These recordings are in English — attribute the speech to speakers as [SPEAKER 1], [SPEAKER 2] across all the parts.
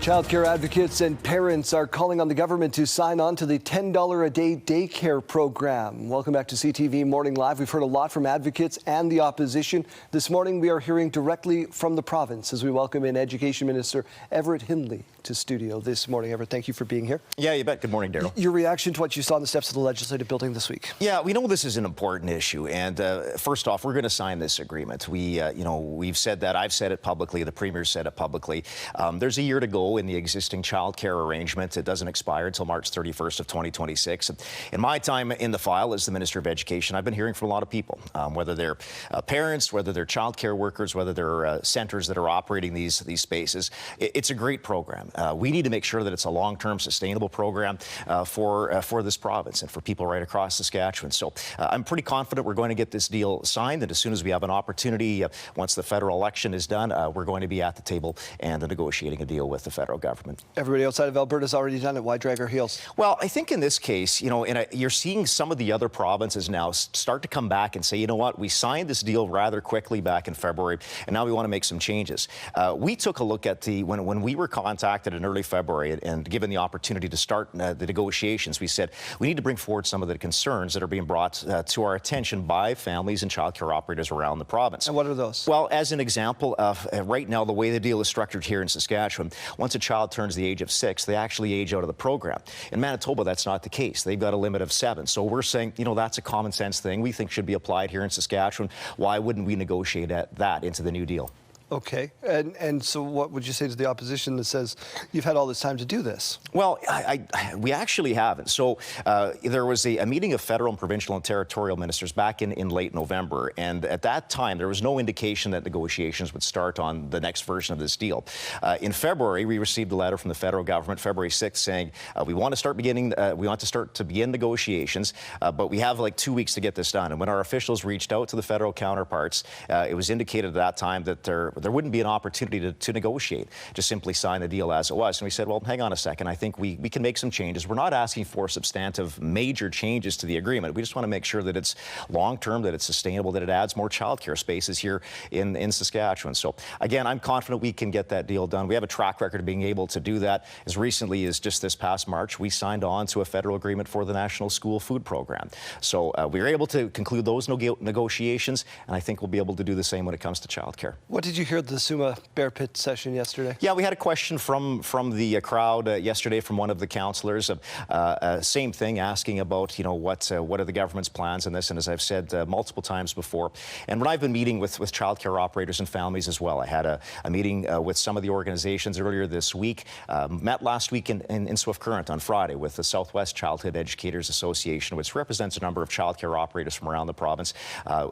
[SPEAKER 1] Childcare advocates and parents are calling on the government to sign on to the $10 a day daycare program. Welcome back to CTV Morning Live. We've heard a lot from advocates and the opposition. This morning we are hearing directly from the province as we welcome in Education Minister Everett Hindley to studio this morning. Everett, thank you for being here.
[SPEAKER 2] Yeah, you bet. Good morning, Daryl.
[SPEAKER 1] Your reaction to what you saw on the steps of the legislative building this week?
[SPEAKER 2] Yeah, we know this is an important issue, and first off, we're going to sign this agreement. We've said that. I've said it publicly. The Premier said it publicly. There's a year to go in the existing childcare arrangement. It doesn't expire until March 31st of 2026. In my time in the file as the Minister of Education, I've been hearing from a lot of people, whether they're parents, whether they're childcare workers, whether they're centers that are operating these spaces. It's a great program. We need to make sure that it's a long-term, sustainable program for this province and for people right across Saskatchewan. So I'm pretty confident we're going to get this deal signed, and as soon as we have an opportunity, once the federal election is done, we're going to be at the table and negotiating a deal with the federal government.
[SPEAKER 1] Everybody outside of Alberta's already done it. Why drag our heels?
[SPEAKER 2] Well, I think in this case, you're seeing some of the other provinces now start to come back and say, you know what, we signed this deal rather quickly back in February, and now we want to make some changes. We took a look at when we were contacted in early February and given the opportunity to start the negotiations, we said we need to bring forward some of the concerns that are being brought to our attention by families and childcare operators around the province.
[SPEAKER 1] And what are those?
[SPEAKER 2] Well, as an example, right now, the way the deal is structured here in Saskatchewan, once a child turns the age of 6, they actually age out of the program. In Manitoba, that's not the case. They've got a limit of 7. So we're saying, that's a common sense thing we think should be applied here in Saskatchewan. Why wouldn't we negotiate that into the new deal?
[SPEAKER 1] Okay, and so what would you say to the opposition that says you've had all this time to do this?
[SPEAKER 2] Well, we actually haven't. So there was a meeting of federal and provincial and territorial ministers back in late November, and at that time there was no indication that negotiations would start on the next version of this deal. In February, we received a letter from the federal government, February 6th, saying we want to begin negotiations, but we have like 2 weeks to get this done. And when our officials reached out to the federal counterparts, it was indicated at that time that there wouldn't be an opportunity to negotiate, just simply sign the deal as it was. And we said, well, hang on a second, I think we can make some changes. We're not asking for substantive major changes to the agreement. We just want to make sure that it's long-term, that it's sustainable, that it adds more childcare spaces here in Saskatchewan. So again, I'm confident we can get that deal done. We have a track record of being able to do that. As recently as just this past March, we signed on to a federal agreement for the National School Food Program. So we were able to conclude those negotiations, and I think we'll be able to do the same when it comes to childcare.
[SPEAKER 1] What did you hear at the Summa Bear Pit session yesterday? Yeah,
[SPEAKER 2] we had a question from the crowd yesterday from one of the councillors. Same thing, asking about what are the government's plans on this. And as I've said multiple times before, and when I've been meeting with childcare operators and families as well, I had a meeting with some of the organizations earlier this week. Met last week in Swift Current on Friday with the Southwest Childhood Educators Association, which represents a number of childcare operators from around the province.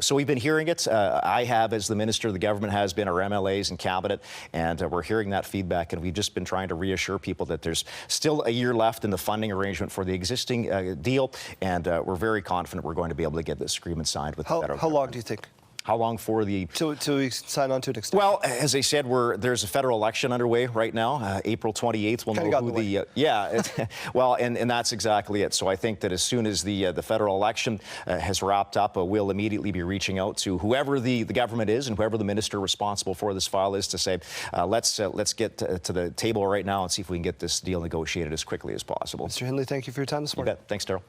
[SPEAKER 2] So we've been hearing it. I have, as the minister, the government has been, our MLAs and cabinet, and we're hearing that feedback, and we've just been trying to reassure people that there's still a year left in the funding arrangement for the existing deal, and we're very confident we're going to be able to get this agreement signed with the federal government.
[SPEAKER 1] How long do you think?
[SPEAKER 2] How long for the...
[SPEAKER 1] Till we sign on to an extension?
[SPEAKER 2] Well, as I said, there's a federal election underway right now. April 28th, we'll know who the... well, and that's exactly it. So I think that as soon as the federal election has wrapped up, we'll immediately be reaching out to whoever the government is and whoever the minister responsible for this file is to say, let's get to the table right now and see if we can get this deal negotiated as quickly as possible.
[SPEAKER 1] Mr. Hindley, thank you for your time this morning.
[SPEAKER 2] You bet. Thanks, Daryl.